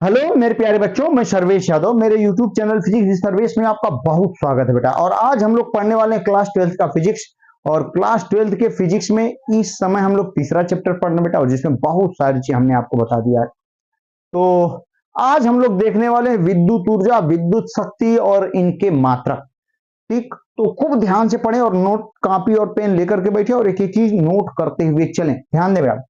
Hello मेरे प्यारे बच्चों, मैं सर्वेश यादव। मेरे YouTube चैनल फिजिक्स सर्वेश में आपका बहुत स्वागत है बेटा। और आज हम लोग पढ़ने वाले हैं क्लास 12 का फिजिक्स। और क्लास 12 के फिजिक्स में इस समय हम लोग तीसरा चैप्टर पढ़ने बेटा, और जिसमें बहुत सारी चीज हमने आपको बता दिया है। तो आज हम लोग देखने वाले हैं विद्युत ऊर्जा, विद्युत शक्ति और इनके मात्रक। ठीक, तो खूब ध्यान से पढ़े और नोट कॉपी और पेन लेकर के बैठे और एक एक चीज नोट करते हुए चलें। ध्यान दें बेटा।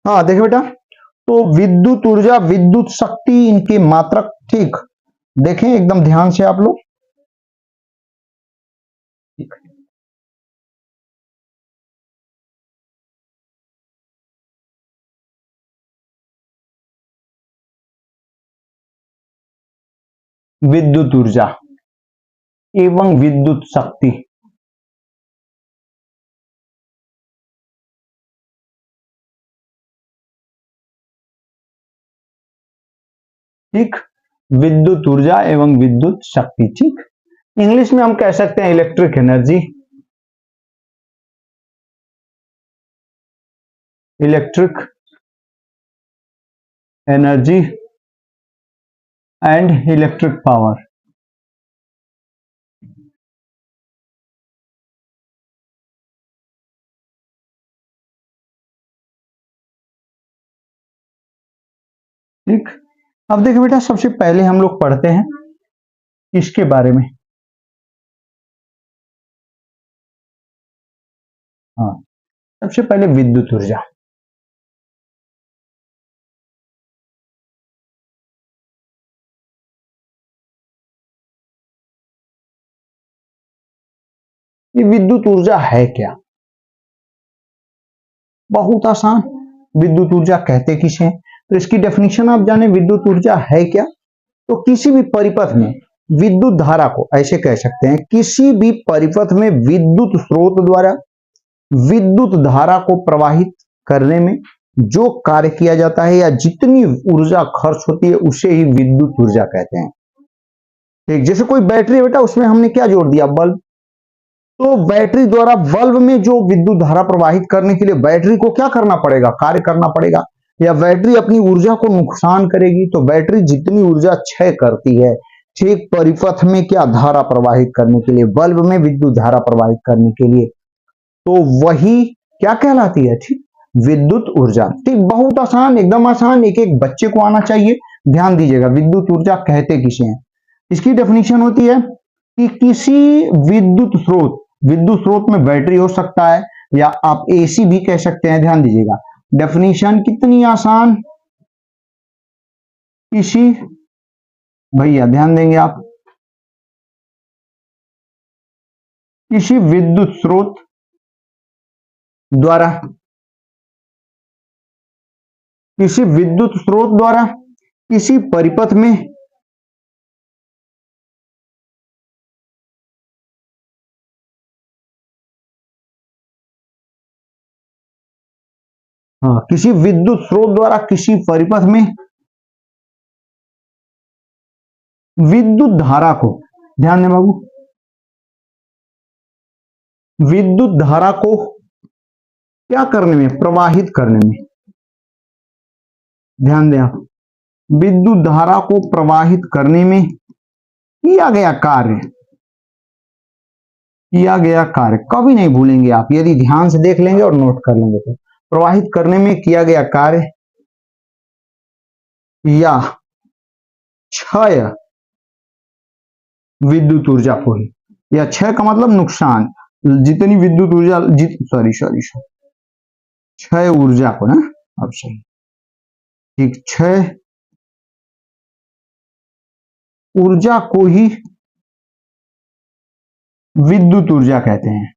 हाँ देखिए बेटा, तो विद्युत ऊर्जा, विद्युत शक्ति, इनके मात्रक। ठीक, देखें एकदम ध्यान से आप लोग। विद्युत ऊर्जा एवं विद्युत शक्ति। ठीक, विद्युत ऊर्जा एवं विद्युत शक्ति। ठीक, इंग्लिश में हम कह सकते हैं electric energy, electric energy and electric power. ठीक, अब देखिए बेटा, सबसे पहले हम लोग पढ़ते हैं इसके बारे में। हाँ, सबसे पहले विद्युत ऊर्जा। ये विद्युत ऊर्जा है क्या? बहुत आसान। विद्युत ऊर्जा कहते किसे हैं? तो इसकी डेफिनेशन आप जाने, विद्युत ऊर्जा है क्या? तो किसी भी परिपथ में विद्युत धारा को, ऐसे कह सकते हैं, किसी भी परिपथ में विद्युत स्रोत द्वारा विद्युत धारा को प्रवाहित करने में जो कार्य किया जाता है या जितनी ऊर्जा खर्च होती है उसे ही विद्युत ऊर्जा कहते हैं। ठीक, जैसे कोई बैटरी है बेटा, उसमें हमने क्या जोड़ दिया? बल्ब। तो बैटरी द्वारा बल्ब में जो विद्युत धारा प्रवाहित करने के लिए बैटरी को क्या करना पड़ेगा? कार्य करना पड़ेगा। या बैटरी अपनी ऊर्जा को नुकसान करेगी, तो बैटरी जितनी ऊर्जा क्षय करती है, ठीक परिपथ में क्या धारा प्रवाहित करने के लिए, बल्ब में विद्युत धारा प्रवाहित करने के लिए, तो वही क्या कहलाती है? ठीक, विद्युत ऊर्जा। ठीक, बहुत आसान, एकदम आसान, एक एक बच्चे को आना चाहिए। ध्यान दीजिएगा, विद्युत ऊर्जा कहते किसे हैं? इसकी डेफिनेशन होती है कि किसी विद्युत स्रोत में बैटरी हो सकता है, या आप एसी भी कह सकते हैं। ध्यान दीजिएगा, डेफिनेशन कितनी आसान। किसी, भैया ध्यान देंगे आप, किसी विद्युत स्रोत द्वारा, किसी विद्युत स्रोत द्वारा किसी परिपथ में किसी विद्युत स्रोत द्वारा किसी परिपथ में विद्युत धारा को, ध्यान दें बाबू, विद्युत धारा को क्या करने में? प्रवाहित करने में। ध्यान दें आप, विद्युत धारा को प्रवाहित करने में किया गया कार्य, किया गया कार्य कभी नहीं भूलेंगे आप, यदि ध्यान से देख लेंगे और नोट कर लेंगे तो। प्रवाहित करने में किया गया कार्य या क्षय विद्युत ऊर्जा को ही, या क्षय का मतलब नुकसान, जितनी विद्युत ऊर्जा, सॉरी सॉरी सॉरी, क्षय ऊर्जा को ना, अब सही, ठीक, क्षय ऊर्जा को ही विद्युत ऊर्जा कहते हैं।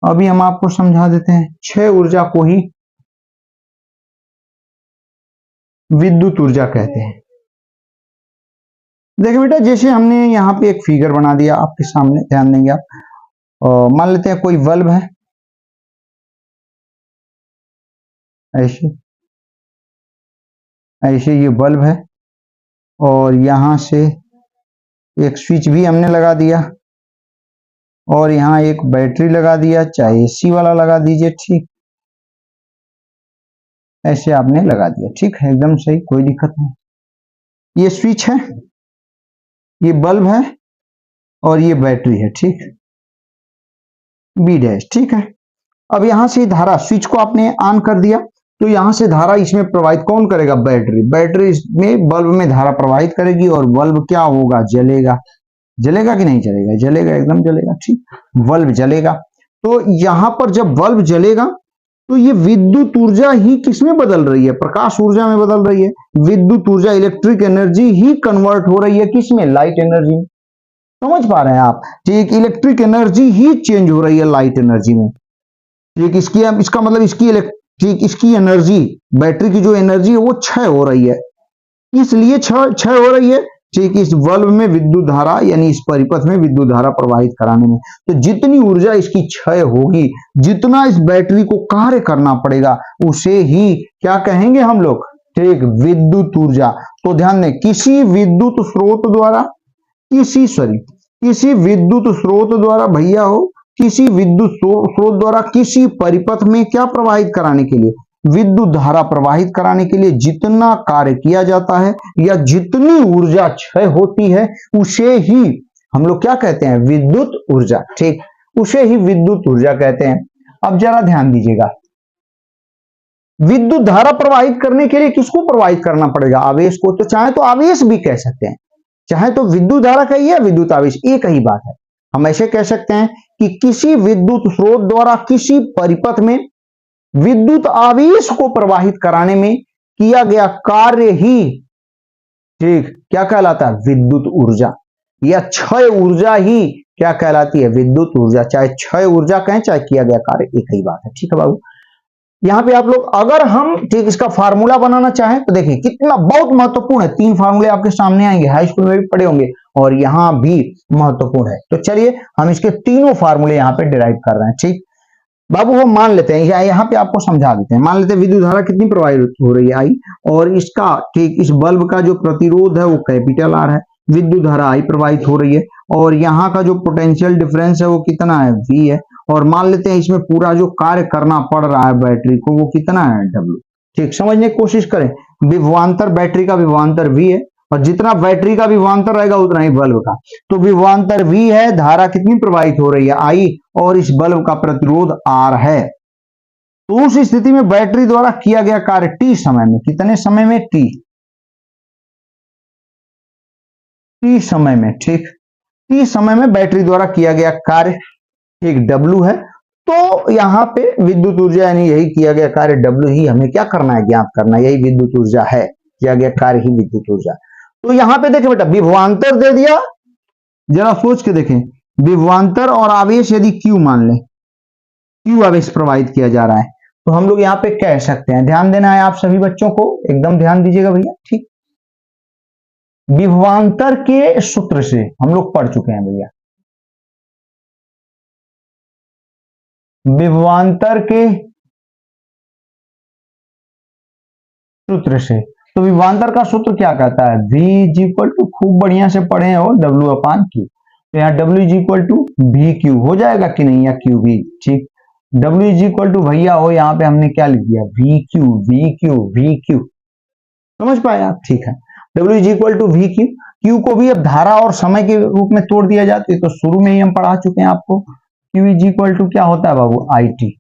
अभी हम आपको समझा देते हैं, क्षय ऊर्जा को ही विद्युत ऊर्जा कहते हैं। देखिए बेटा, जैसे हमने यहाँ पे एक फिगर बना दिया आपके सामने, ध्यान देंगे आप। और मान लेते हैं कोई बल्ब है, ऐसे ऐसे ये बल्ब है, और यहां से एक स्विच भी हमने लगा दिया, और यहाँ एक बैटरी लगा दिया, चाहे एसी वाला लगा दीजिए, ठीक, ऐसे आपने लगा दिया, ठीक है, एकदम सही, कोई दिक्कत नहीं। ये स्विच है, ये बल्ब है, और ये बैटरी है, ठीक, बी डैश, ठीक है। अब यहां से धारा, स्विच को आपने ऑन कर दिया, तो यहां से धारा इसमें प्रवाहित कौन करेगा? बैटरी। बैटरी इसमें बल्ब में धारा प्रवाहित करेगी, और बल्ब क्या होगा? जलेगा। जलेगा कि नहीं जलेगा? जलेगा, एकदम जलेगा, ठीक, बल्ब जलेगा। तो यहां पर जब बल्ब जलेगा तो ये विद्युत ऊर्जा ही किसमें बदल रही है? प्रकाश ऊर्जा में बदल रही है। विद्युत ऊर्जा, इलेक्ट्रिक एनर्जी ही कन्वर्ट हो रही है किसमें? लाइट एनर्जी में। समझ पा रहे हैं आप? ठीक, इलेक्ट्रिक एनर्जी ही चेंज हो रही है लाइट एनर्जी में। ठीक, इसका मतलब इसकी एनर्जी, बैटरी की जो एनर्जी है वो क्षय हो रही है, इसलिए क्षय हो रही है। ठीक, इस बल्ब में विद्युत धारा, यानी इस परिपथ में विद्युत धारा प्रवाहित कराने में, तो जितनी ऊर्जा इसकी क्षय होगी, जितना इस बैटरी को कार्य करना पड़ेगा, उसे ही क्या कहेंगे हम लोग? ठीक, विद्युत ऊर्जा। तो ध्यान दें, किसी विद्युत स्रोत द्वारा, किसी विद्युत स्रोत द्वारा भैया हो, किसी विद्युत स्रोत द्वारा किसी परिपथ में क्या प्रवाहित कराने के लिए? विद्युत धारा प्रवाहित कराने के लिए जितना कार्य किया जाता है या जितनी ऊर्जा क्षय होती है, उसे ही हम लोग क्या कहते हैं? विद्युत ऊर्जा। ठीक, उसे ही विद्युत ऊर्जा कहते हैं। अब जरा ध्यान दीजिएगा, विद्युत धारा प्रवाहित करने के लिए किसको प्रवाहित करना पड़ेगा? आवेश को। तो चाहे तो आवेश भी कह सकते हैं, चाहे तो विद्युत धारा कहिए या विद्युत आवेश, एक ही बात है। हम ऐसे कह सकते हैं कि किसी विद्युत स्रोत द्वारा किसी परिपथ में विद्युत आवेश को प्रवाहित कराने में किया गया कार्य ही, ठीक, क्या कहलाता है? विद्युत ऊर्जा। या क्षय ऊर्जा ही क्या कहलाती है? विद्युत ऊर्जा। चाहे क्षय ऊर्जा कहें, चाहे किया गया कार्य, एक ही बात है। ठीक है बाबू, यहां पे आप लोग, अगर हम ठीक इसका फार्मूला बनाना चाहें तो देखिए कितना बहुत महत्वपूर्ण है। 3 फार्मूले आपके सामने आएंगे, हाई स्कूल में भी पढ़े होंगे, और यहां भी महत्वपूर्ण है। तो चलिए हम इसके तीनों फार्मूले यहां पे डिराइव कर रहे हैं। ठीक बाबू, वो मान लेते हैं, यहाँ पे आपको समझा देते हैं। मान लेते हैं विद्युत धारा कितनी प्रवाहित हो रही है? आई, और इसका ठीक इस बल्ब का जो प्रतिरोध है वो कैपिटल आर है। विद्युत धारा आई प्रवाहित हो रही है, और यहाँ का जो पोटेंशियल डिफरेंस है वो कितना है? वी है। और मान लेते हैं इसमें पूरा जो कार्य करना पड़ रहा है बैटरी को, वो कितना है? डब्ल्यू। ठीक, समझने की कोशिश करें। विभवांतर, बैटरी का विभवांतर वी है, और जितना बैटरी का विभवांतर रहेगा उतना ही बल्ब का। तो विभवांतर वी है, धारा कितनी प्रवाहित हो रही है? आई, और इस बल्ब का प्रतिरोध आर है। तो उस स्थिति में बैटरी द्वारा किया गया कार्य टी समय में, कितने समय में? टी समय में। ठीक, टी समय में बैटरी द्वारा किया गया कार्य, ठीक, डब्ल्यू है। तो यहां पे विद्युत ऊर्जा, यानी यही किया गया कार्य डब्ल्यू ही हमें क्या करना है? ज्ञात करना है। यही विद्युत ऊर्जा है, किया गया कार्य ही विद्युत ऊर्जा। तो यहां पे देखें बेटा, विभवांतर दे दिया, जरा सोच के देखें, विभवांतर और आवेश यदि Q मान लें, Q आवेश प्रवाहित किया जा रहा है, तो हम लोग यहाँ पे कह सकते हैं, ध्यान देना है आप सभी बच्चों को, एकदम ध्यान दीजिएगा भैया। ठीक, विभवांतर के सूत्र से हम लोग पढ़ चुके हैं भैया, विभवांतर के सूत्र से। तो विभवांतर का सूत्र क्या कहता है? V इज इक्वल टू, खूब बढ़िया से पढ़े हो, W अपान Q। तो यहाँ W is equal to V Q हो जाएगा कि नहीं, या क्यू वी। ठीक, W इज इक्वल टू भैया हो, यहाँ पे हमने क्या लिख दिया? V Q, V Q, V Q. समझ पाए आप? ठीक है, W is equal to V Q. Q को भी अब धारा और समय के रूप में तोड़ दिया जाता है, तो शुरू में ही हम पढ़ा चुके हैं आपको। Q इज इक्वल टू क्या होता है बाबू? I T.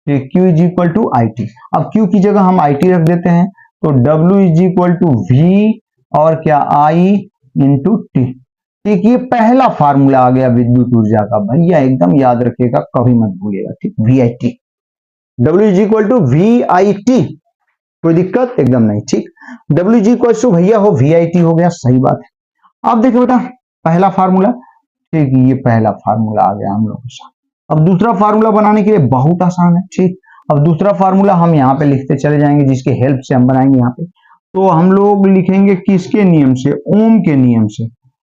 Q is equal to I T. अब Q की जगह हम आई टी रख देते हैं, तो W is equal to V और क्या? I into T. ठीक, ये पहला फार्मूला आ गया विद्युत ऊर्जा का, भैया एकदम याद रखिएगा, कभी मत भूलिएगा। ठीक, V I T, W is equal to V I T, कोई दिक्कत एकदम नहीं। ठीक, W इज इक्वल टू भैया हो वी आई टी हो गया, सही बात है। अब देखो बेटा, पहला फार्मूला, ठीक, ये पहला फार्मूला आ गया हम लोगों के साथ। अब दूसरा फार्मूला बनाने के लिए बहुत आसान है। ठीक, अब दूसरा फार्मूला हम यहाँ पे लिखते चले जाएंगे, जिसके हेल्प से हम बनाएंगे यहाँ पे। तो हम लोग लिखेंगे किसके नियम से? ओम के नियम से।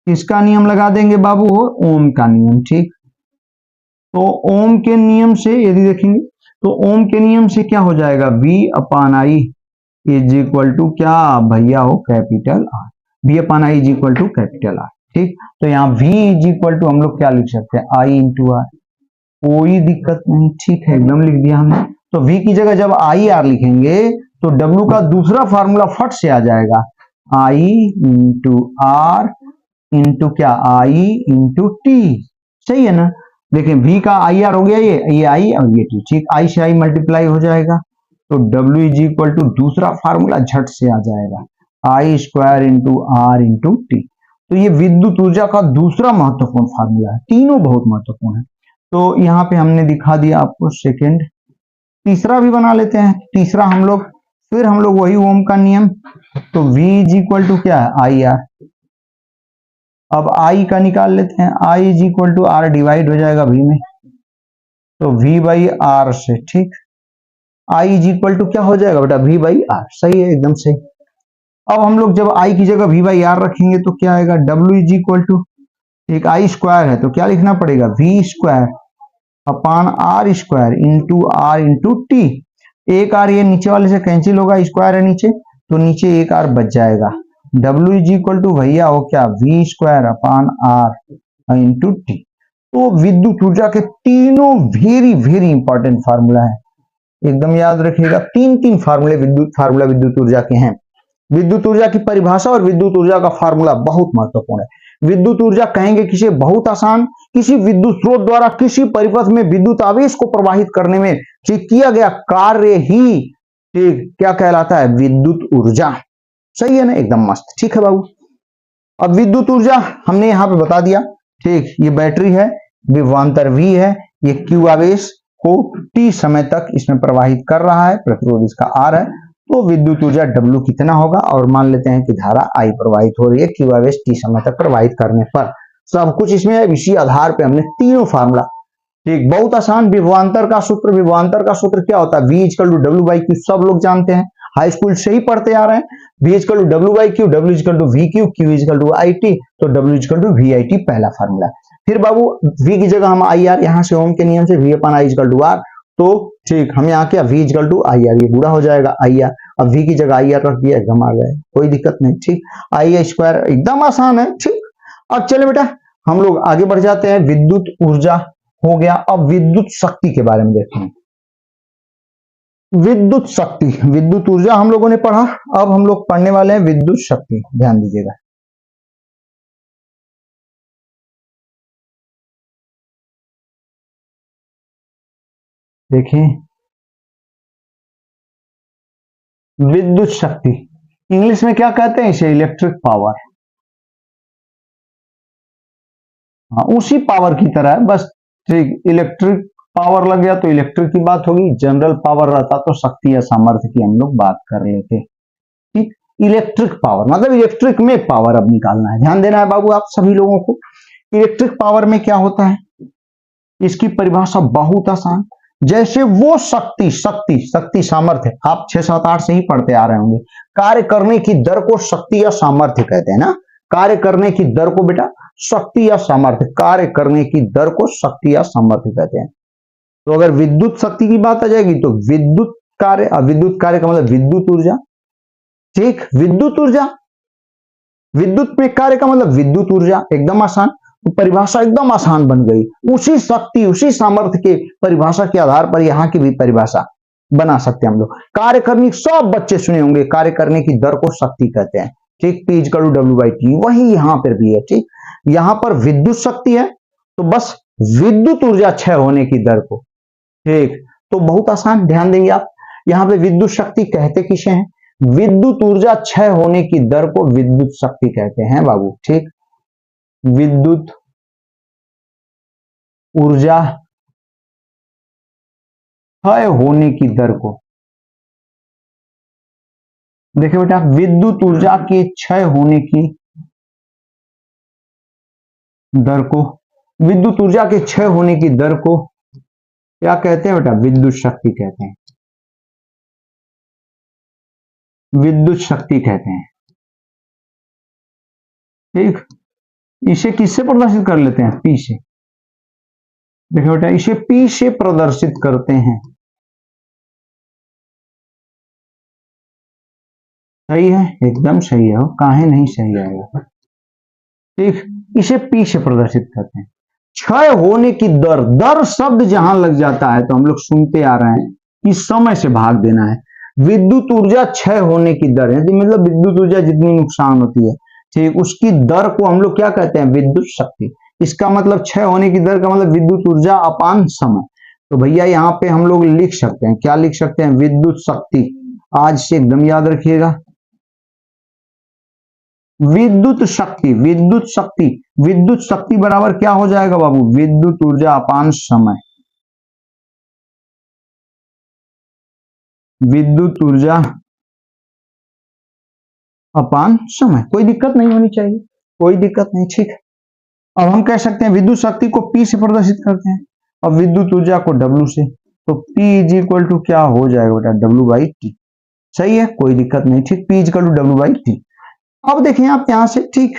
किसका नियम लगा देंगे बाबू? हो ओम का नियम। ठीक, तो ओम के नियम से यदि देखेंगे तो ओम के नियम से क्या हो जाएगा, V upon I is equal to क्या भैया हो, capital R. V upon I is equal to capital R. ठीक, तो यहाँ V इज इक्वल टू हम लोग क्या लिख सकते हैं, आई इंटू आर। कोई दिक्कत नहीं, ठीक है, एकदम लिख दिया हमने। तो V की जगह जब आई आर लिखेंगे तो W का दूसरा फार्मूला फट से आ जाएगा, आई इंटू आर इंटू क्या, आई इंटू टी। सही है ना। देखिए V का आई आर हो गया, ये आई और ये टी। ठीक, आई से आई मल्टीप्लाई हो जाएगा तो W इज इक्वल टू दूसरा फार्मूला झट से आ जाएगा, I square into R into T. तो ये विद्युत ऊर्जा का दूसरा महत्वपूर्ण फार्मूला है, तीनों बहुत महत्वपूर्ण है। तो यहाँ पे हमने दिखा दिया आपको सेकेंड। तीसरा भी बना लेते हैं। तीसरा हम लोग फिर हम लोग वही ओम का नियम, तो V इज इक्वल टू क्या है, आई आर। अब I का निकाल लेते हैं, I is equal to R divide हो जाएगा V में, तो V बाई आर से। ठीक, I इज इक्वल टू क्या हो जाएगा बेटा, V बाई आर। सही है, एकदम सही। अब हम लोग जब I की जगह V बाई आर रखेंगे तो क्या आएगा, W इज इक्वल टू, एक I स्क्वायर है तो क्या लिखना पड़ेगा, V square upon R square into R into T. एक आर ये नीचे वाले से कैंसिल होगा, स्क्वायर है नीचे तो नीचे एक आर बच जाएगा। W इज इक्वल टू भैया हो क्या, V square upon R into T. तो विद्युत ऊर्जा के तीनों वेरी वेरी इंपॉर्टेंट फार्मूला है, एकदम याद रखिएगा। तीन तीन फार्मूले विद्युत ऊर्जा के हैं। विद्युत ऊर्जा की परिभाषा और विद्युत ऊर्जा का फार्मूला बहुत महत्वपूर्ण है। विद्युत ऊर्जा कहेंगे किसे, बहुत आसान, किसी विद्युत स्रोत द्वारा किसी परिपथ में विद्युत आवेश को प्रवाहित करने में किया गया कार्य ही ठीक क्या कहलाता है, विद्युत ऊर्जा। सही है ना, एकदम मस्त। ठीक है बाबू, अब विद्युत ऊर्जा हमने यहाँ पे बता दिया। ठीक, ये बैटरी है, विभवांतर V है, ये Q आवेश को T समय तक इसमें प्रवाहित कर रहा है, प्रतिरोध इसका R है। तो विद्युत ऊर्जा W कितना होगा, और मान लेते हैं कि धारा I प्रवाहित हो रही है Q आवेश T समय तक प्रवाहित करने पर। सब कुछ इसमें है, इसी आधार पे हमने तीनों फार्मूला। ठीक, बहुत आसान। विभवांतर का सूत्र क्या होता है, V equal to W by Q, सब लोग जानते हैं, हाई स्कूल से ही पढ़ते आ रहे हैं। V equal to W by Q, W equal to VQ, Q equal to IT, तो W इक्वल टू VIT पहला फार्मूला। फिर बाबू V की जगह हम IR, यहाँ से ओम के नियम से V upon I equal to R, तो ठीक हम यहाँ क्या, V इक्वल टू IR, ये बुरा हो जाएगा IR। अब V की जगह IR रख दिया, एकदम आ गए, कोई दिक्कत नहीं। ठीक, I स्क्वायर एकदम आसान है। ठीक, अब चले बेटा हम लोग आगे बढ़ जाते हैं। विद्युत ऊर्जा हो गया, अब विद्युत शक्ति के बारे में देखते हैं। विद्युत शक्ति, विद्युत ऊर्जा हम लोगों ने पढ़ा, अब हम लोग पढ़ने वाले हैं विद्युत शक्ति। ध्यान दीजिएगा, देखिए विद्युत शक्ति इंग्लिश में क्या कहते हैं इसे, इलेक्ट्रिक पावर। हाँ, उसी पावर की तरह है, बस ठीक इलेक्ट्रिक पावर लग गया तो इलेक्ट्रिक की बात होगी, जनरल पावर रहता तो शक्ति या सामर्थ्य की हम लोग बात कर लेते। ठीक, इलेक्ट्रिक पावर मतलब इलेक्ट्रिक में पावर अब निकालना है, ध्यान देना है बाबू आप सभी लोगों को। इलेक्ट्रिक पावर में क्या होता है, इसकी परिभाषा बहुत आसान। जैसे वो शक्ति सामर्थ्य, आप 6, 7, 8 से ही पढ़ते आ रहे होंगे। कार्य करने की दर को शक्ति या सामर्थ्य कहते हैं ना, कार्य करने की दर को बेटा शक्ति या सामर्थ्य, कार्य करने की दर को शक्ति या सामर्थ्य कहते हैं। तो अगर विद्युत शक्ति की बात आ जाएगी तो विद्युत कार्य का मतलब विद्युत ऊर्जा। ठीक, विद्युत ऊर्जा, विद्युत में कार्य का मतलब विद्युत ऊर्जा, एकदम आसान। तो परिभाषा एकदम आसान बन गई, उसी शक्ति उसी सामर्थ्य के परिभाषा के आधार पर यहाँ की भी परिभाषा बना सकते हैं हम लोग। कार्य करने, सब बच्चे सुने होंगे, कार्य करने की दर को शक्ति कहते हैं। ठीक, P equal to W by T, वही यहाँ पर भी है। ठीक, यहाँ पर विद्युत शक्ति है तो बस विद्युत ऊर्जा क्षय होने की दर को। ठीक, तो बहुत आसान, ध्यान देंगे आप। यहाँ पे विद्युत शक्ति कहते किसे हैं, विद्युत ऊर्जा क्षय होने की दर को विद्युत शक्ति कहते हैं बाबू। ठीक, विद्युत ऊर्जा क्षय होने की दर को, देखिए बेटा विद्युत ऊर्जा के क्षय होने की दर को, विद्युत ऊर्जा के क्षय होने की दर को क्या कहते हैं बेटा, विद्युत शक्ति कहते हैं, विद्युत शक्ति कहते हैं। ठीक, इसे किससे प्रदर्शित कर लेते हैं, P से। देखो बेटा, इसे P से प्रदर्शित करते हैं। सही है, एकदम सही है, काहे नहीं सही आएगा। ठीक, इसे P से प्रदर्शित करते हैं। क्षय होने की दर, दर शब्द जहां लग जाता है तो हम लोग सुनते आ रहे हैं कि समय से भाग देना है। विद्युत ऊर्जा क्षय होने की दर है, मतलब विद्युत ऊर्जा जितनी नुकसान होती है, ठीक, उसकी दर को हम लोग क्या कहते हैं, विद्युत शक्ति। इसका मतलब क्षय होने की दर का मतलब विद्युत ऊर्जा अपान समय। तो भैया यहाँ पे हम लोग लिख सकते हैं, क्या लिख सकते हैं, विद्युत शक्ति। आज से एकदम याद रखिएगा, विद्युत शक्ति, विद्युत शक्ति, विद्युत शक्ति बराबर क्या हो जाएगा बाबू, विद्युत ऊर्जा अपान समय। विद्युत ऊर्जा अपान समय, कोई दिक्कत नहीं होनी चाहिए, कोई दिक्कत नहीं, ठीक। अब हम कह सकते हैं विद्युत शक्ति को P से प्रदर्शित करते हैं और विद्युत ऊर्जा को W से, तो P इज इक्वल टू क्या हो जाएगा बेटा, W बाई टी। सही है, कोई दिक्कत नहीं, ठीक, P is equal to W by T. अब देखें आप यहां से, ठीक,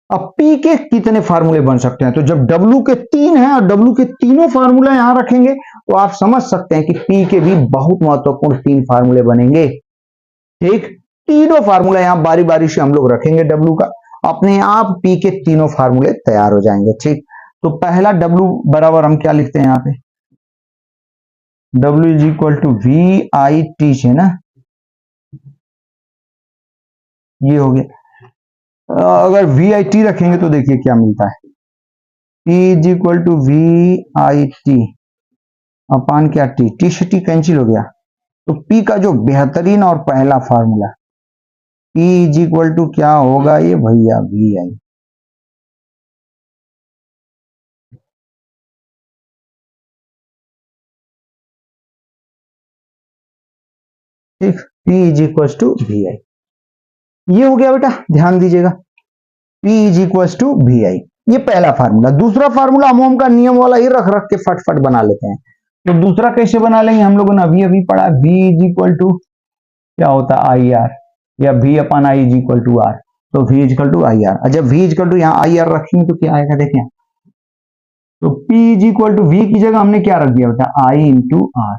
अब P के कितने फार्मूले बन सकते हैं, तो जब W के 3 हैं और W के तीनों फार्मूले यहां रखेंगे तो आप समझ सकते हैं कि P के भी बहुत महत्वपूर्ण 3 फार्मूले बनेंगे। ठीक, तीनों फार्मूला यहां बारी बारी से हम लोग रखेंगे W का, अपने आप P के तीनों फार्मूले तैयार हो जाएंगे। ठीक, तो पहला W बराबर हम क्या लिखते हैं यहाँ पे, W is equal to VIT से ना, ये हो गया। अगर VIT रखेंगे तो देखिए क्या मिलता है, P is equal to VIT upon क्या T, T से T कैंसिल हो गया, तो P का जो बेहतरीन और पहला formula P is equal to क्या होगा ये भैया, VI। ठीक, P is equal to VI, ये हो गया बेटा, ध्यान दीजिएगा, P is equal to VI, ये पहला फार्मूला। दूसरा फार्मूला हम ओम का नियम वाला ही रख रख के फटफट बना लेते हैं। तो दूसरा कैसे बना लेंगे, हम लोगों ने अभी अभी पढ़ा, V इज इक्वल टू क्या होता है IR, या V upon I is equal to R, तो V is equal to IR। और जब V इज इक्वल टू यहाँ IR रखेंगे तो क्या आएगा, देखें, तो P is equal to V की जगह हमने क्या रख दिया बेटा, I into R,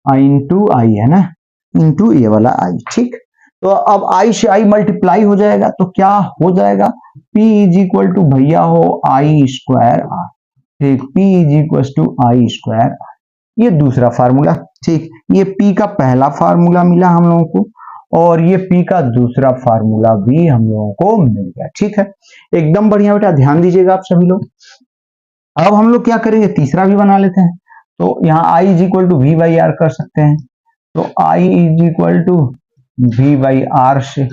I into I है ना, इंटू ये वाला I। ठीक, तो अब I से I मल्टीप्लाई हो जाएगा तो क्या हो जाएगा, P इज इक्वल टू भैया हो I स्क्वायर R। ठीक, P is equal to I square R, ये दूसरा फार्मूला। ठीक, ये P का पहला फार्मूला मिला हम लोगों को और ये P का दूसरा फार्मूला भी हम लोगों को मिल गया। ठीक है, एकदम बढ़िया बेटा, ध्यान दीजिएगा आप सभी लोग। अब हम लोग क्या करेंगे, तीसरा भी बना लेते हैं। तो यहाँ I is equal to V by R कर सकते हैं, तो I is equal to V by R से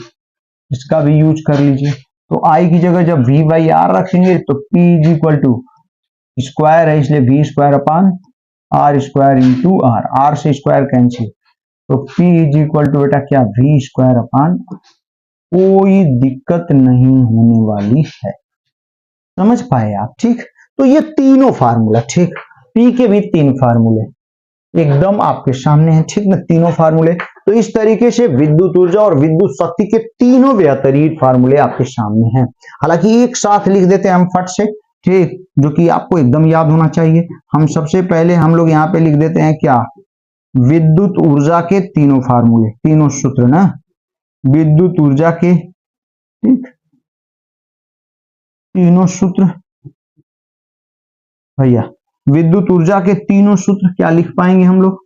इसका भी यूज कर लीजिए। तो I की जगह जब V बाई आर रखेंगे तो P is equal to square है इसलिए V square upon R square into R, R से स्क्वायर कैंसिल, तो P इज इक्वल टू बेटा क्या, V स्क्वायर अपान, कोई दिक्कत नहीं होने वाली है, समझ पाए आप। ठीक, तो ये तीनों फार्मूला, ठीक, P के भी 3 फार्मूले एकदम आपके सामने हैं। ठीक ना, तीनों फार्मूले। तो इस तरीके से विद्युत ऊर्जा और विद्युत शक्ति के तीनों बेहतरीन फार्मूले आपके सामने हैं। हालांकि एक साथ लिख देते हैं हम फट से, ठीक, जो कि आपको एकदम याद होना चाहिए। हम सबसे पहले हम लोग यहाँ पे लिख देते हैं क्या, विद्युत ऊर्जा के तीनों फार्मूले, तीनों सूत्र ना, विद्युत ऊर्जा के, ठीक, तीनों सूत्र भैया, विद्युत ऊर्जा के तीनों सूत्र क्या लिख पाएंगे हम लोग,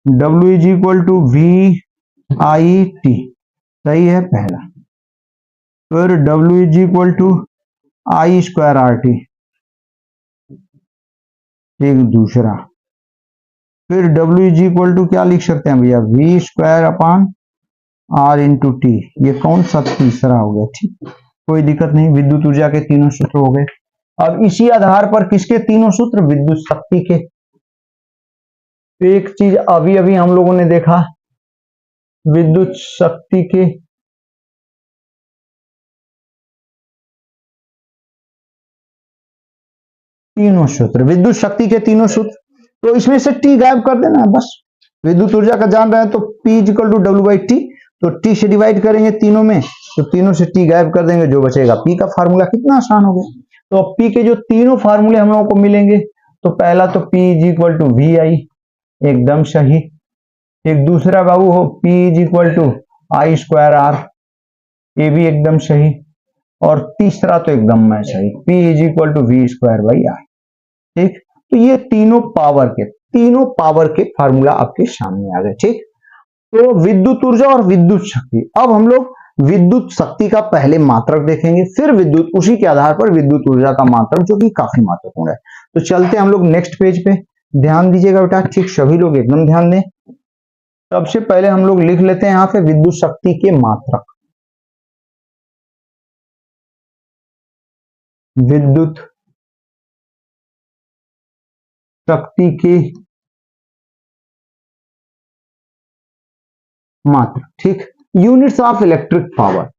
W is equal to VIT, सही है पहला, फिर W is equal to I square RT, एक दूसरा, फिर W इज इक्वल टू क्या लिख सकते हैं भैया, V square upon R into T, ये कौन सा तीसरा हो गया। ठीक, कोई दिक्कत नहीं, विद्युत ऊर्जा के तीनों सूत्र हो गए। अब इसी आधार पर किसके तीनों सूत्र, विद्युत शक्ति के। एक चीज अभी अभी हम लोगों ने देखा, विद्युत शक्ति के तीनों सूत्र, विद्युत शक्ति के तीनों सूत्र, तो इसमें से T गायब कर देना है बस। विद्युत ऊर्जा का जान रहे हैं तो P is equal to W by T, तो T से डिवाइड करेंगे तीनों में, तो तीनों से T गायब कर देंगे, जो बचेगा P का फार्मूला। कितना आसान हो गया। तो अब P के जो तीनों फार्मूले हम लोगों को मिलेंगे तो पहला तो P is equal to V I, एकदम सही। एक दूसरा बाबू हो P is equal to I square R, ये भी एकदम सही। और तीसरा तो एकदम मैं सही, P is equal to V square by R. ठीक, तो ये तीनों पावर के फार्मूला आपके सामने आ गए। ठीक, तो विद्युत ऊर्जा और विद्युत शक्ति। अब हम लोग विद्युत शक्ति का पहले मात्रक देखेंगे, फिर विद्युत, उसी के आधार पर विद्युत ऊर्जा का मात्रक, जो कि काफी महत्वपूर्ण है। तो चलते हम लोग नेक्स्ट पेज पे, ध्यान दीजिएगा बेटा। ठीक, सभी लोग एकदम ध्यान दें। सबसे पहले हम लोग लिख लेते हैं यहां पे विद्युत शक्ति के मात्रक। विद्युत शक्ति के मात्रक। ठीक, units of electric power,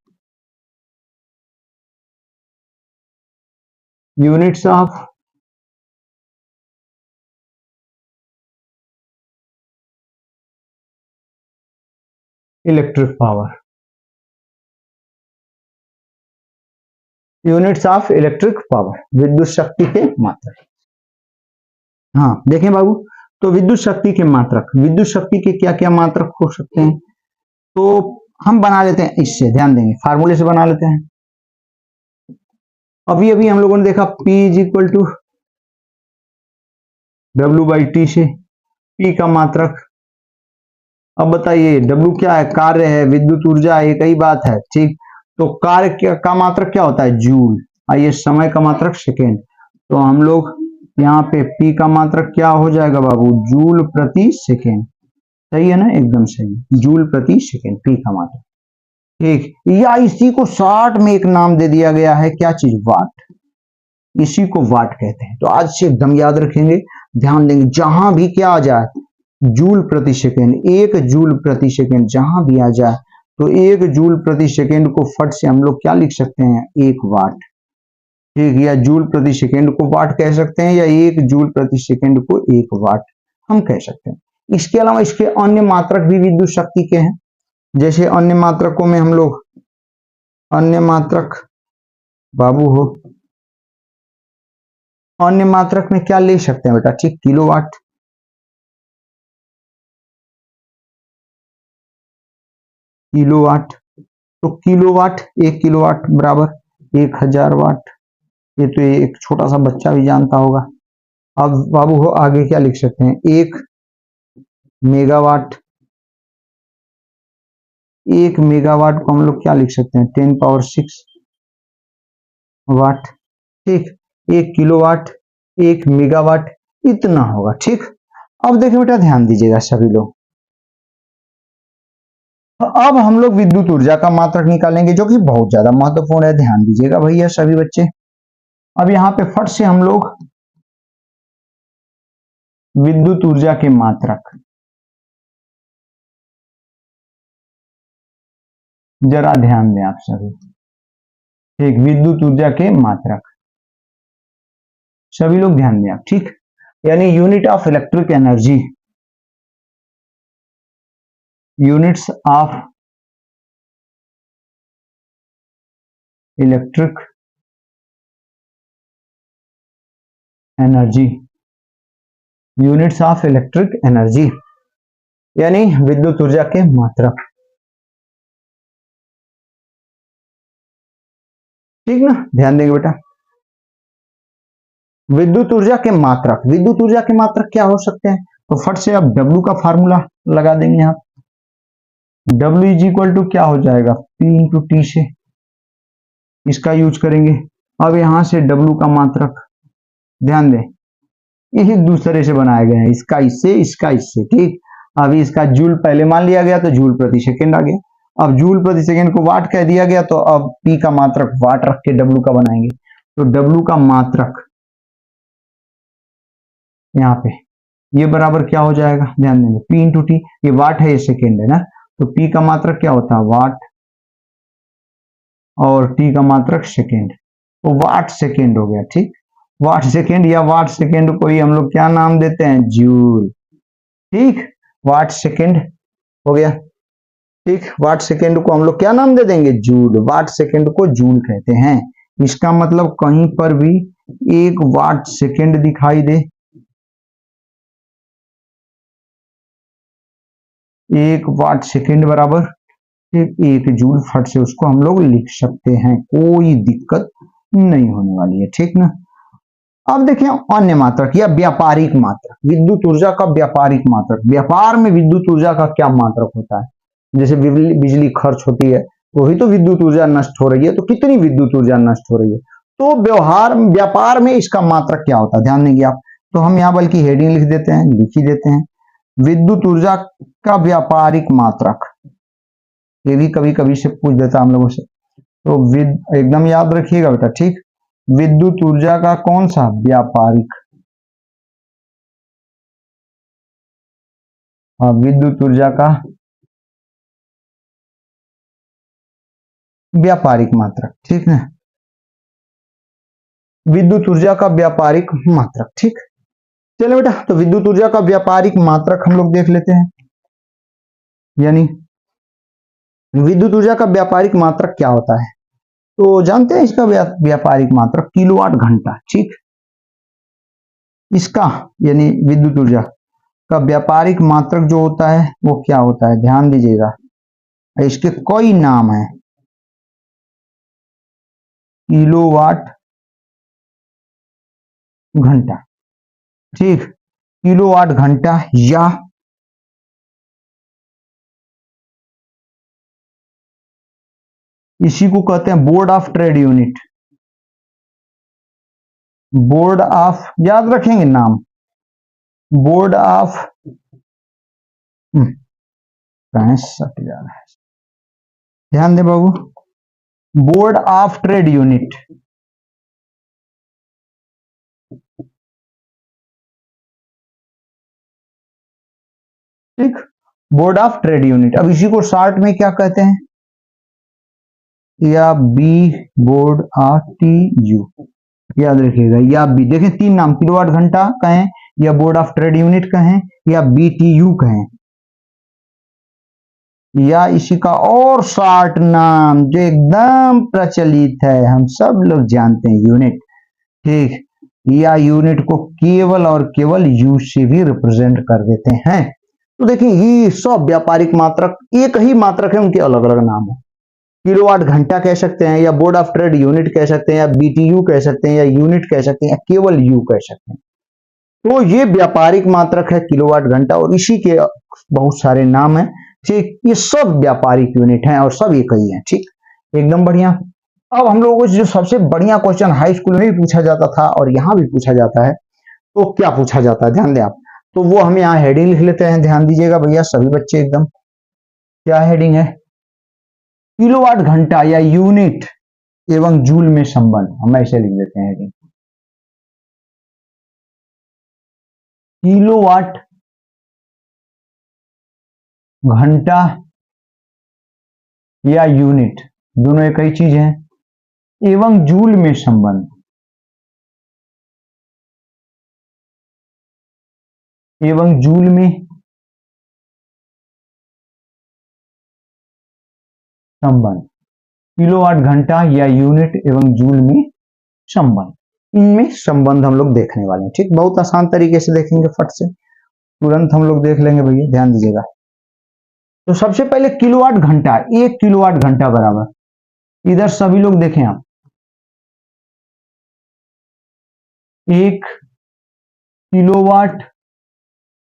units of electric power, units of electric power, विद्युत शक्ति के मात्रक। हाँ देखें बाबू, तो विद्युत शक्ति के मात्रक, विद्युत शक्ति के क्या क्या मात्रक हो सकते हैं, तो हम बना लेते हैं इससे, ध्यान देंगे, फार्मूले से बना लेते हैं। अभी अभी हम लोगों ने देखा P is equal to W by T से, P का मात्रक। अब बताइए W क्या है, कार्य है, विद्युत ऊर्जा है, एक ही बात है। ठीक, तो कार्य का मात्रक क्या होता है, जूल। आइए, समय का मात्रक सेकेंड। तो हम लोग यहाँ पे P का मात्रक क्या हो जाएगा बाबू, जूल प्रति सेकेंड। सही है ना, एकदम सही, जूल प्रति सेकेंड P का मात्रक। ठीक, या इसी को शॉर्ट में एक नाम दे दिया गया है, क्या चीज, वाट। इसी को वाट कहते हैं। तो आज से एकदम याद रखेंगे, ध्यान देंगे, जहां भी क्या आ जाए, जूल प्रति सेकेंड, एक जूल प्रति सेकेंड जहां भी आ जाए, तो एक जूल प्रति सेकेंड को फट से हम लोग क्या लिख सकते हैं, एक वाट। ठीक, या जूल प्रति सेकेंड को वाट कह सकते हैं, या एक जूल प्रति सेकेंड को एक वाट हम कह सकते हैं। इसके अलावा इसके अन्य मात्रक भी विद्युत शक्ति के हैं। जैसे अन्य मात्रकों में हम लोग, अन्य मात्रक बाबू हो, अन्य मात्रक में क्या ले सकते हैं बेटा, ठीक, किलोवाट। किलोवाट, तो किलोवाट, एक किलोवाट बराबर 1000 वाट। ये तो एक छोटा सा बच्चा भी जानता होगा। अब बाबू हो आगे क्या लिख सकते हैं, एक मेगावाट, एक मेगावाट को हम लोग क्या लिख सकते हैं, 10 पावर 6 वाट। ठीक, एक किलोवाट, एक मेगावाट, इतना होगा। ठीक, अब देखिए बेटा, ध्यान दीजिएगा सभी लोग। अब हम लोग विद्युत ऊर्जा का मात्रक निकालेंगे, जो कि बहुत ज्यादा महत्वपूर्ण है। ध्यान दीजिएगा भैया सभी बच्चे। अब यहाँ पे फट से हम लोग विद्युत ऊर्जा के मात्रक, जरा ध्यान दें आप सभी। ठीक, विद्युत ऊर्जा के मात्रक, सभी लोग ध्यान दें आप। ठीक, यानी unit of electric energy, units of electric energy, units of electric energy, यानी विद्युत ऊर्जा के मात्रक। ठीक ना, ध्यान देंगे बेटा। विद्युत ऊर्जा के मात्रक, विद्युत ऊर्जा के मात्रक क्या हो सकते हैं, तो फट से अब W का फार्मूला लगा देंगे आप। W इज इक्वल टू क्या हो जाएगा, P इंटू टी से, इसका यूज करेंगे। अब यहां से W का मात्रक, ध्यान दें, यही दूसरे से बनाए गए हैं, इसका इससे, इसका इससे। ठीक, अभी इसका जूल पहले मान लिया गया, तो जूल प्रति सेकेंड आ गया। अब जूल प्रति सेकेंड को वाट कह दिया गया, तो अब P का मात्रक वाट रख के W का बनाएंगे। तो W का मात्रक यहाँ पे ये बराबर क्या हो जाएगा, ध्यान देंगे, P इंटू टी, ये वाट है, ये सेकेंड है ना, तो P का मात्रक क्या होता है, वाट, और T का मात्रक सेकेंड, तो वाट सेकेंड हो गया। ठीक, वाट सेकेंड, या वाट सेकेंड को ही हम लोग क्या नाम देते हैं, जूल। ठीक, वाट सेकेंड हो गया। ठीक, वाट सेकेंड को हम लोग क्या नाम दे देंगे, जूल। वाट सेकेंड को जूल कहते हैं। इसका मतलब कहीं पर भी एक वाट सेकेंड दिखाई दे, 1 वाट सेकेंड बराबर ठीक 1 जूल, फट से उसको हम लोग लिख सकते हैं, कोई दिक्कत नहीं होने वाली है, ठीक ना। अब देखिए अन्य मात्रक या व्यापारिक मात्रक, विद्युत ऊर्जा का व्यापारिक मात्रक। व्यापार में विद्युत ऊर्जा का क्या मात्रक होता है? जैसे बिजली खर्च होती है वही तो विद्युत ऊर्जा नष्ट हो रही है, तो कितनी विद्युत ऊर्जा नष्ट हो रही है, तो व्यापार में इसका मात्रक क्या होता है, ध्यान देंगे आप। तो हम यहाँ बल्कि हेडिंग लिख देते हैं, लिख ही देते हैं, विद्युत ऊर्जा का व्यापारिक मात्रक। ये भी कभी कभी से पूछ देता हम लोगों से, तो एकदम याद रखिएगा बेटा, ठीक। विद्युत ऊर्जा का कौन सा व्यापारिक, विद्युत ऊर्जा का व्यापारिक मात्रक, ठीक है, विद्युत ऊर्जा का व्यापारिक मात्रक, ठीक। चलो बेटा, तो विद्युत ऊर्जा का व्यापारिक मात्रक हम लोग देख लेते हैं, यानी विद्युत ऊर्जा का व्यापारिक मात्रक क्या होता है, तो जानते हैं इसका व्यापारिक मात्रक किलोवाट घंटा, ठीक। इसका यानी विद्युत ऊर्जा का व्यापारिक मात्रक जो होता है वो क्या होता है, ध्यान दीजिएगा, इसके कई नाम है, किलोवाट घंटा, ठीक, किलोवाट घंटा, या इसी को कहते हैं board of trade unit, board of, याद रखेंगे नाम, बोर्ड ऑफ, कहीं सट जा रहा है, ध्यान दे बाबू, बोर्ड ऑफ ट्रेड यूनिट, ठीक, बोर्ड ऑफ ट्रेड यूनिट। अब इसी को शॉर्ट में क्या कहते हैं, या B, board of T U, याद रखिएगा, या बी, देखें तीन नाम, किलोवाट घंटा कहें, या बोर्ड ऑफ ट्रेड यूनिट कहें, या बीटीयू कहें, या इसी का और शॉर्ट नाम जो एकदम प्रचलित है, हम सब लोग जानते हैं, यूनिट, ठीक, या यूनिट को केवल और केवल यू से भी रिप्रेजेंट कर देते हैं। तो देखिए ये सब व्यापारिक मात्रक एक ही मात्रक है, उनके अलग अलग नाम है, किलोवाट घंटा कह सकते हैं, या बोर्ड ऑफ ट्रेड यूनिट कह सकते हैं, या बीटीयू कह सकते हैं, या यूनिट कह सकते हैं, या केवल यू कह सकते हैं। तो ये व्यापारिक मात्रक है किलोवाट घंटा, और इसी के बहुत सारे नाम हैं, ठीक, ये सब व्यापारिक यूनिट हैं और सब एक ही है, ठीक, एकदम बढ़िया। अब हम लोगों को जो सबसे बढ़िया क्वेश्चन हाई स्कूल में भी पूछा जाता था और यहाँ भी पूछा जाता है, तो क्या पूछा जाता है, ध्यान दें आप, तो वो हम यहाँ हेडिंग लिख लेते हैं, ध्यान दीजिएगा भैया सभी बच्चे एकदम, क्या हेडिंग है, किलोवाट घंटा या यूनिट एवं जूल में संबंध, हम ऐसे लिख देते हैं हेडिंग, किलोवाट घंटा या यूनिट, दोनों एक ही चीज है, एवं जूल में संबंध, एवं जूल में संबंध, किलोवाट घंटा या यूनिट एवं जूल में संबंध, इनमें संबंध हम लोग देखने वाले हैं, ठीक, बहुत आसान तरीके से देखेंगे, फट से तुरंत हम लोग देख लेंगे भैया, ध्यान दीजिएगा। तो सबसे पहले किलोवाट घंटा, 1 किलोवाट घंटा बराबर, इधर सभी लोग देखें आप, 1 किलोवाट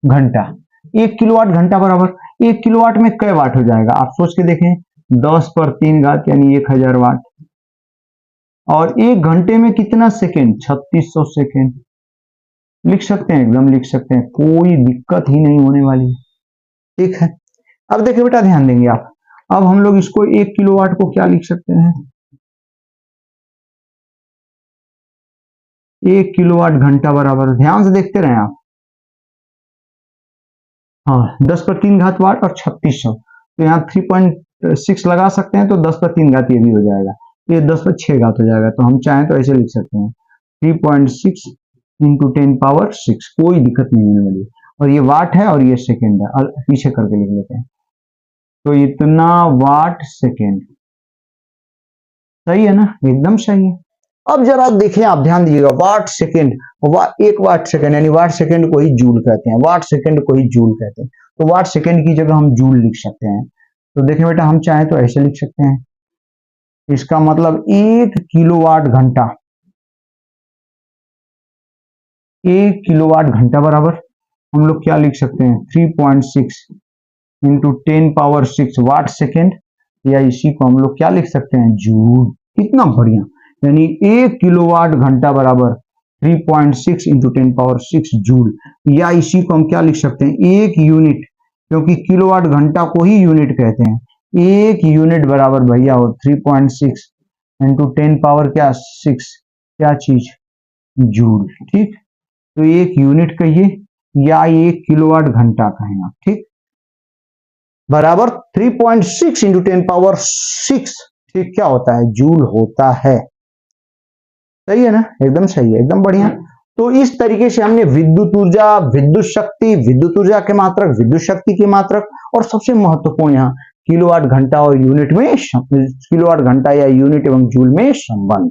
घंटा, 1 किलोवाट घंटा बराबर 1 किलोवाट में कै वाट हो जाएगा, आप सोच के देखें, 10 पर 3 घात यानी 1000 वाट, और 1 घंटे में कितना सेकेंड, 3600 सेकेंड, लिख सकते हैं, एकदम लिख सकते हैं, कोई दिक्कत ही नहीं होने वाली है, ठीक है। अब देखिए बेटा, ध्यान देंगे आप, अब हम लोग इसको 1 किलोवाट को क्या लिख सकते हैं, 1 किलोवाट घंटा बराबर, ध्यान से देखते रहे आप, हाँ 10 पर 3 घात वाट और 3600, तो यहाँ 3.6 लगा सकते हैं, तो 10 पर 3 घात ये भी हो जाएगा, ये 10 पर 6 घात हो जाएगा, तो हम चाहें तो ऐसे लिख सकते हैं 3.6 इंटू 10 पावर 6, कोई दिक्कत नहीं होने वाली, और ये वाट है और ये सेकेंड है, और पीछे करके लिख लेते हैं, तो इतना वाट सेकेंड, सही है ना, एकदम सही है। अब जरा देखें आप, ध्यान दीजिएगा, वाट सेकेंड, 1 वाट सेकेंड यानी वाट सेकेंड को ही जूल कहते हैं, वाट सेकेंड को ही जूल कहते हैं, तो वाट सेकेंड की जगह हम जूल लिख सकते हैं। तो देखें बेटा, हम चाहें तो ऐसे लिख सकते हैं, इसका मतलब 1 किलोवाट घंटा, 1 किलोवाट घंटा बराबर हम लोग क्या लिख सकते हैं, 3.6 इंटू 10⁻6 वाट सेकेंड, या इसी को हम लोग क्या लिख सकते हैं, जूल। कितना बढ़िया, यानी 1 किलोवाट घंटा बराबर 3.6 इंटू 10⁻6 जूल, या इसी को हम क्या लिख सकते हैं, 1 यूनिट, क्योंकि किलोवाट घंटा को ही यूनिट कहते हैं। 1 यूनिट बराबर भैया हो 3.6 इंटू 10⁻6 क्या चीज, जूल। ठीक, तो 1 यूनिट कहिए या 1 किलोवाट घंटा कहें आप, ठीक, बराबर 3.6 इंटू 10⁻6, ठीक, क्या होता है, जूल होता है। सही है ना, एकदम सही है, एकदम बढ़िया। तो इस तरीके से हमने विद्युत ऊर्जा, विद्युत शक्ति, विद्युत ऊर्जा के मात्रक, विद्युत शक्ति के मात्रक, और सबसे महत्वपूर्ण यहाँ किलोवाट घंटा और यूनिट में, किलोवाट घंटा या यूनिट एवं जूल में संबंध।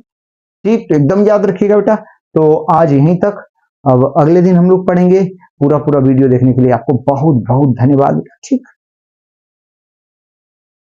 ठीक, तो एकदम याद रखिएगा बेटा। तो आज यहीं तक, अब अगले दिन हम लोग पढ़ेंगे। पूरा वीडियो देखने के लिए आपको बहुत बहुत धन्यवाद। ठीक।